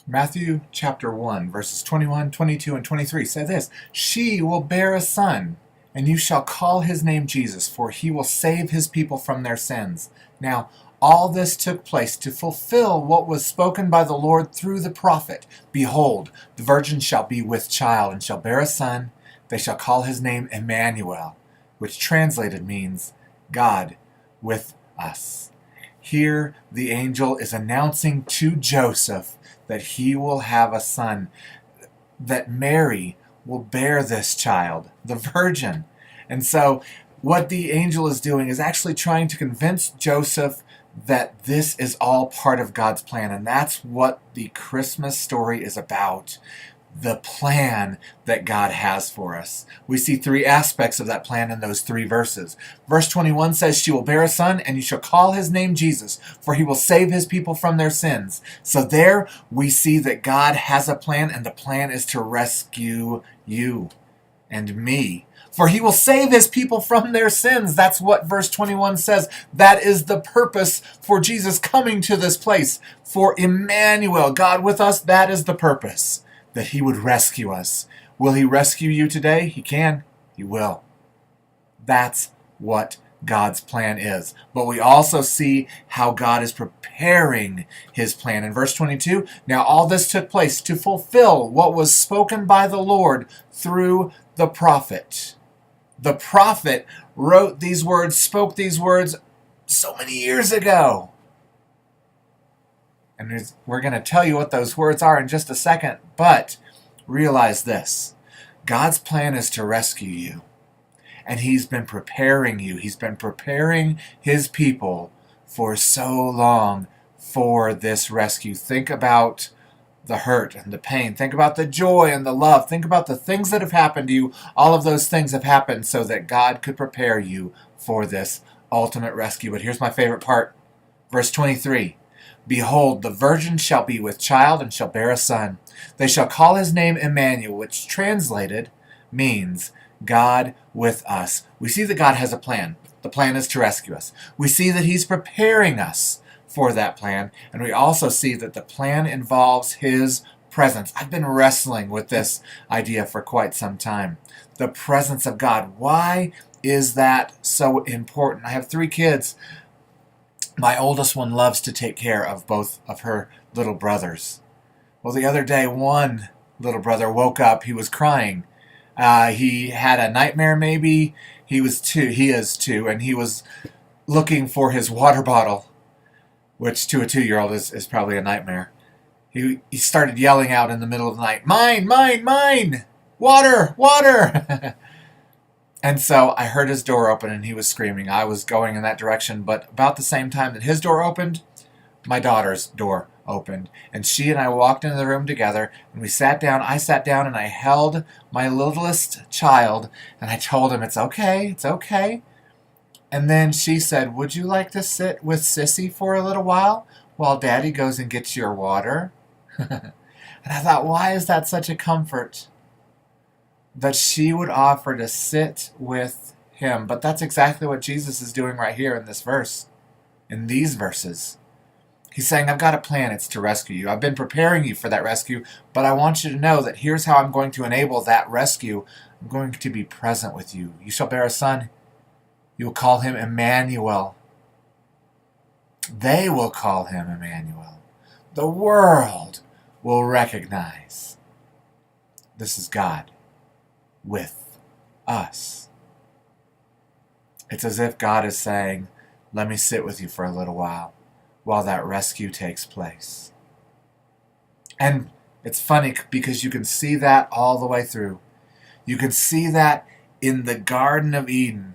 Matthew chapter 1, verses 21, 22, and 23 say this: She will bear a son, and you shall call his name Jesus, for he will save his people from their sins. Now, all this took place to fulfill what was spoken by the Lord through the prophet. Behold, the virgin shall be with child, and shall bear a son. They shall call his name Emmanuel, which translated means God with us. Here, the angel is announcing to Joseph that he will have a son, that Mary will bear this child, the virgin. And so, what the angel is doing is actually trying to convince Joseph that this is all part of God's plan. And that's what the Christmas story is about. The plan that God has for us. We see three aspects of that plan in those three verses. Verse 21 says, She will bear a son, and you shall call his name Jesus, for he will save his people from their sins. So there we see that God has a plan, and the plan is to rescue you and me. For he will save his people from their sins. That's what verse 21 says. That is the purpose for Jesus coming to this place. For Emmanuel, God with us, that is the purpose. That he would rescue us. Will he rescue you today? He can. He will. That's what God's plan is. But we also see how God is preparing his plan. In verse 22, now all this took place to fulfill what was spoken by the Lord through the prophet. The prophet wrote these words, spoke these words so many years ago. And we're going to tell you what those words are in just a second. But realize this. God's plan is to rescue you. And he's been preparing you. He's been preparing his people for so long for this rescue. Think about the hurt and the pain. Think about the joy and the love. Think about the things that have happened to you. All of those things have happened so that God could prepare you for this ultimate rescue. But here's my favorite part. Verse 23. Behold, the virgin shall be with child and shall bear a son. They shall call his name Emmanuel, which translated means God with us. We see that God has a plan. The plan is to rescue us. We see that he's preparing us for that plan. And we also see that the plan involves his presence. I've been wrestling with this idea for quite some time. The presence of God. Why is that so important? I have 3 kids. My oldest one loves to take care of both of her little brothers. Well, the other day, one little brother woke up. He was crying. He had a nightmare, maybe. He is 2, and he was looking for his water bottle, which to a 2-year-old is probably a nightmare. He started yelling out in the middle of the night, "Mine, mine, mine! Water, water!" And so I heard his door open and he was screaming. I was going in that direction, but about the same time that his door opened, my daughter's door opened. And she and I walked into the room together and we sat down. I sat down and I held my littlest child and I told him, "It's okay, it's okay." And then she said, "Would you like to sit with Sissy for a little while Daddy goes and gets your water?" And I thought, why is that such a comfort? That she would offer to sit with him. But that's exactly what Jesus is doing right here in this verse, in these verses. He's saying, I've got a plan. It's to rescue you. I've been preparing you for that rescue, but I want you to know that here's how I'm going to enable that rescue. I'm going to be present with you. You shall bear a son. You will call him Emmanuel. They will call him Emmanuel. The world will recognize this is God with us. It's as if God is saying, let me sit with you for a little while that rescue takes place. And it's funny because you can see that all the way through. You can see that in the Garden of Eden.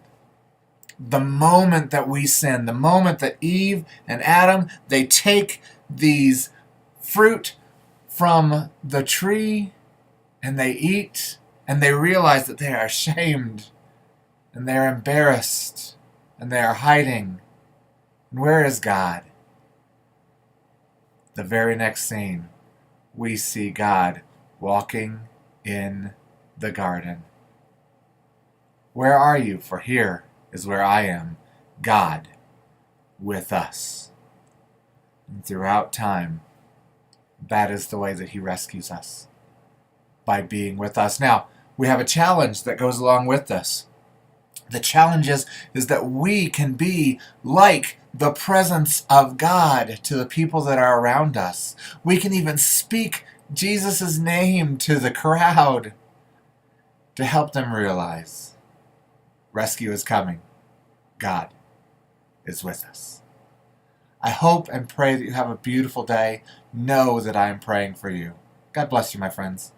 The moment that we sin, the moment that Eve and Adam, they take these fruit from the tree and they eat, and they realize that they are ashamed, and they are embarrassed, and they are hiding. And where is God? The very next scene, we see God walking in the garden. Where are you? For here is where I am, God with us. And throughout time, that is the way that he rescues us, by being with us. Now, we have a challenge that goes along with this. The challenge is that we can be like the presence of God to the people that are around us. We can even speak Jesus' name to the crowd to help them realize rescue is coming. God is with us. I hope and pray that you have a beautiful day. Know that I am praying for you. God bless you, my friends.